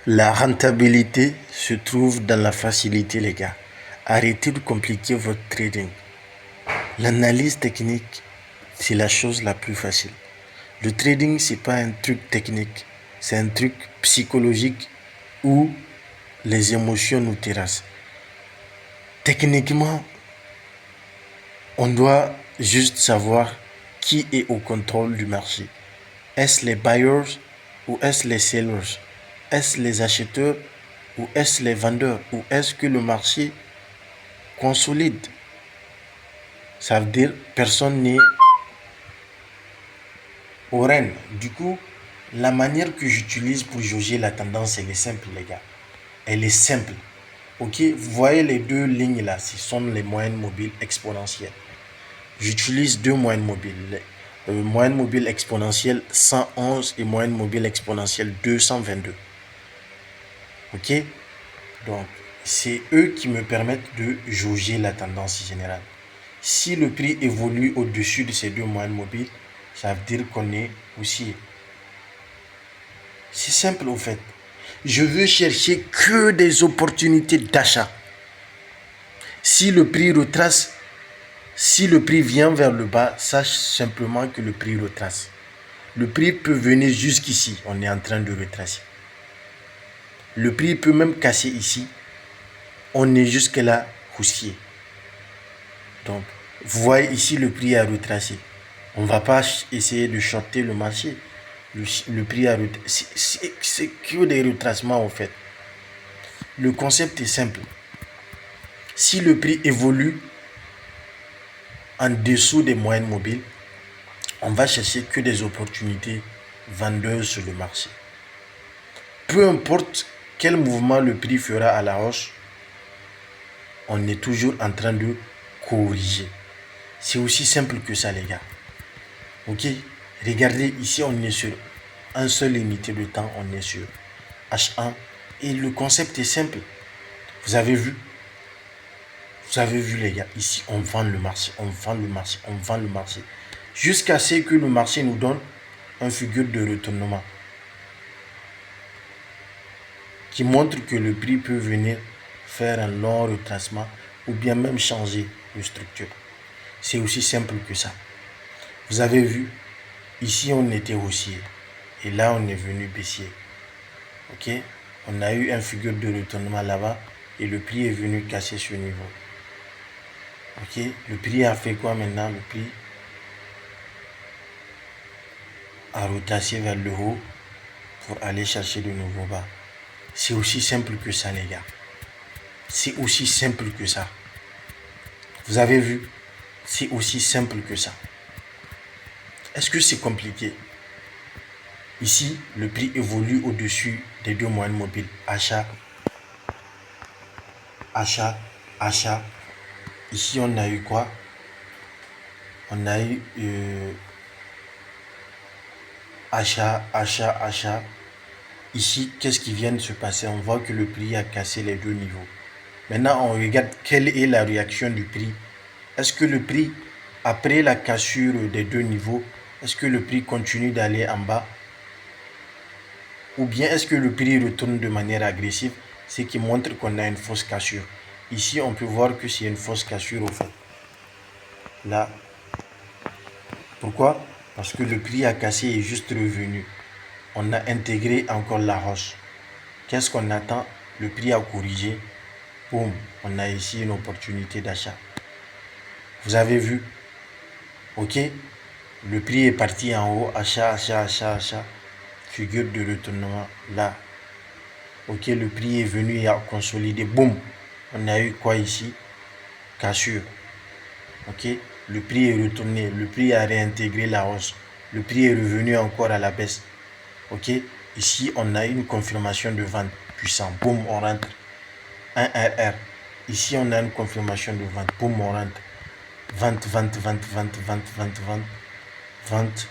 La rentabilité se trouve dans la facilité, les gars. Arrêtez de compliquer votre trading. L'analyse technique, c'est la chose la plus facile. Le trading, c'est pas un truc technique, c'est un truc psychologique où les émotions nous terrassent. Techniquement, on doit juste savoir qui est au contrôle du marché. Est-ce les buyers ou est-ce les sellers? Est-ce les acheteurs ou est-ce les vendeurs? Ou est-ce que le marché consolide? Ça veut dire personne n'est au règne. Du coup, la manière que j'utilise pour jauger la tendance, elle est simple, les gars. Elle est simple. Ok, vous voyez les deux lignes là, ce sont les moyennes mobiles exponentielles. J'utilise deux moyennes mobiles. Moyenne mobile exponentielle 111 et moyenne mobile exponentielle 222. Ok, donc c'est eux qui me permettent de jauger la tendance générale. Si le prix évolue au-dessus de ces deux moyennes mobiles, ça veut dire qu'on est haussier. C'est simple au fait. Je veux chercher que des opportunités d'achat. Si le prix retrace, si le prix vient vers le bas, sache simplement que le prix retrace. Le prix peut venir jusqu'ici, on est en train de retracer. Le prix peut même casser ici, on est jusque là haussier. Donc, vous voyez ici le prix a retracé. On ne va pas essayer de shorter le marché. Le prix a retracé. C'est que des retracements en fait. Le concept est simple. Si le prix évolue en dessous des moyennes mobiles, on va chercher que des opportunités vendeuses sur le marché. Peu importe quel mouvement le prix fera à la hausse, on est toujours en train de corriger. C'est aussi simple que ça, les gars. Ok, regardez, ici on est sur un seul unité de temps, on est sur H1 et le concept est simple. Vous avez vu les gars, ici on vend le marché, on vend le marché, on vend le marché jusqu'à ce que le marché nous donne un figure de retournement qui montre que le prix peut venir faire un long retracement ou bien même changer de structure. C'est aussi simple que ça. Vous avez vu, ici on était haussier et là on est venu baissier. Ok, on a eu un figure de retournement là-bas et le prix est venu casser ce niveau. Ok, le prix a fait quoi maintenant? Le prix a retracé vers le haut pour aller chercher de nouveaux bas. C'est aussi simple que ça, les gars. C'est aussi simple que ça. Vous avez vu? C'est aussi simple que ça. Est-ce que c'est compliqué? Ici, le prix évolue au-dessus des deux moyennes mobiles. Achat, achat, achat. Ici, on a eu quoi? On a eu achat, achat, achat. Ici, qu'est-ce qui vient de se passer? On voit que le prix a cassé les deux niveaux. Maintenant, on regarde quelle est la réaction du prix. Est-ce que le prix, après la cassure des deux niveaux, est-ce que le prix continue d'aller en bas? Ou bien est-ce que le prix retourne de manière agressive, ce qui montre qu'on a une fausse cassure? Ici, on peut voir que c'est une fausse cassure au fait. Là. Pourquoi? Parce que le prix a cassé et est juste revenu. On a intégré encore la hausse. Qu'est-ce qu'on attend? Le prix a corrigé. Boum, on a ici une opportunité d'achat. Vous avez vu? Ok? Le prix est parti en haut. Achat, achat, achat, achat. Figure de retournement là. Ok, le prix est venu et a consolidé. Boum, on a eu quoi ici? Cassure. Ok, le prix est retourné. Le prix a réintégré la hausse. Le prix est revenu encore à la baisse. Ok, ici on a une confirmation de vente puissant. Boum, on rentre. 1 RR. Ici on a une confirmation de vente. Boum, on rentre. Vente, vente, vente, vente, vente, vente, vente. Vente,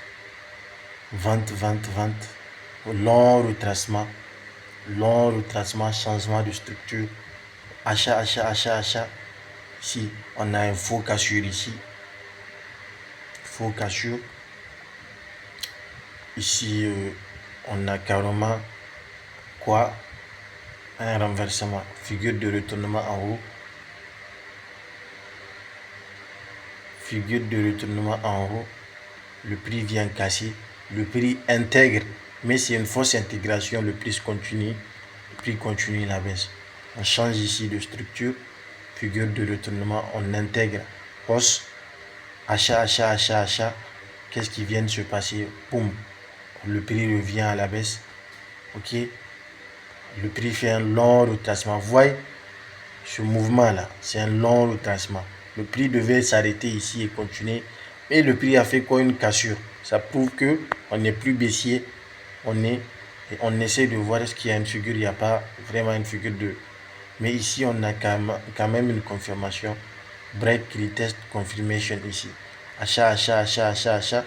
vente, vente, vente. Long retracement. Long retracement, changement de structure. Achat, achat, achat, achat. Ici, on a un faux cassure ici. Faux cassure. Ici, on a carrément quoi? un renversement, figure de retournement en haut, figure de retournement en haut, le prix vient casser, le prix intègre, mais c'est une fausse intégration, le prix continue la baisse. On change ici de structure, figure de retournement, on intègre hausse, achat, achat, achat, achat. Qu'est-ce qui vient de se passer? Boum, le prix revient à la baisse. Ok, le prix fait un long retracement. Vous voyez ce mouvement là, c'est un long retracement. Le prix devait s'arrêter ici et continuer, mais le prix a fait quoi? Une cassure. Ça prouve que on n'est plus baissier, on essaie de voir est-ce qu'il y a une figure. Il n'y a pas vraiment une figure de, mais ici on a quand même une confirmation. Break retest confirmation ici, achat, achat, achat, achat, achat,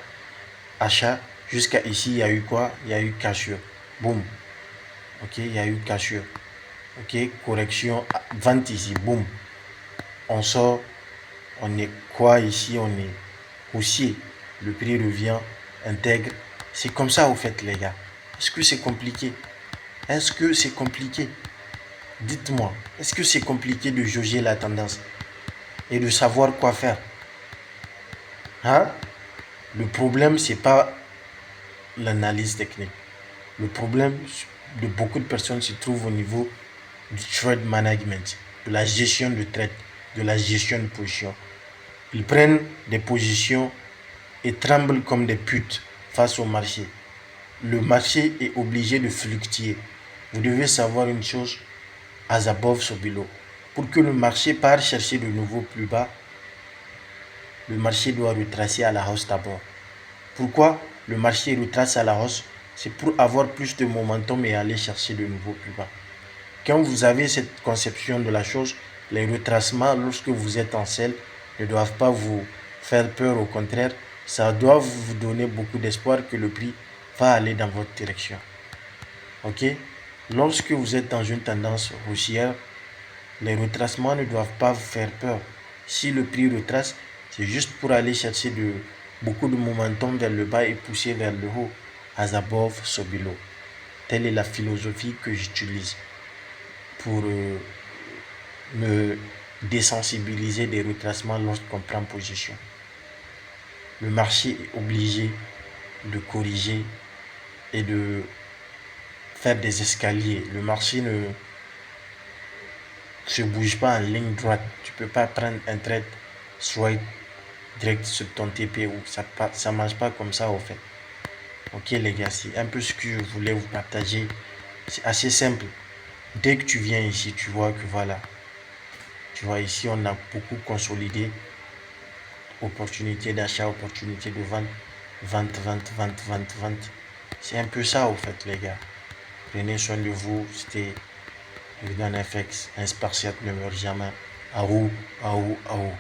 achat. Jusqu'à ici il y a eu quoi? Il y a eu cassure. Boum. Ok, il y a eu cassure. Ok, correction, vente ici, boum. On sort, on est quoi ici? On est haussier. Le prix revient, intègre. C'est comme ça, au fait, les gars. Est-ce que c'est compliqué? Est-ce que c'est compliqué? Dites-moi, est-ce que c'est compliqué de jauger la tendance et de savoir quoi faire? Hein? Le problème, c'est pas l'analyse technique. Le problème de beaucoup de personnes se trouve au niveau du trade management, de la gestion de trade, de la gestion de position. Ils prennent des positions et tremblent comme des putes face au marché. Le marché est obligé de fluctuer. Vous devez savoir une chose, as above, so below. Pour que le marché parte chercher de nouveau plus bas, le marché doit retracer à la hausse d'abord. Pourquoi le marché retrace à la hausse? C'est pour avoir plus de momentum et aller chercher de nouveau plus bas. Quand vous avez cette conception de la chose, les retracements, lorsque vous êtes en selle, ne doivent pas vous faire peur. Au contraire, ça doit vous donner beaucoup d'espoir que le prix va aller dans votre direction. Ok? Lorsque vous êtes dans une tendance haussière, les retracements ne doivent pas vous faire peur. Si le prix retrace, c'est juste pour aller chercher beaucoup de momentum vers le bas et pousser vers le haut. As above, so below. Telle est la philosophie que j'utilise pour me désensibiliser des retracements lorsqu'on prend position. Le marché est obligé de corriger et de faire des escaliers. Le marché ne se bouge pas en ligne droite. Tu ne peux pas prendre un trade straight direct sur ton TP ou ça ne marche pas comme ça au fait. Ok les gars, c'est un peu ce que je voulais vous partager. C'est assez simple. Dès que tu viens ici, tu vois que voilà. Tu vois ici, on a beaucoup consolidé. Opportunité d'achat, opportunité de vente, vente, vente, vente, vente, vente. C'est un peu ça au fait les gars. Prenez soin de vous. C'était Evidan FX, un spartiate ne meurt jamais. Aou, aou, aou.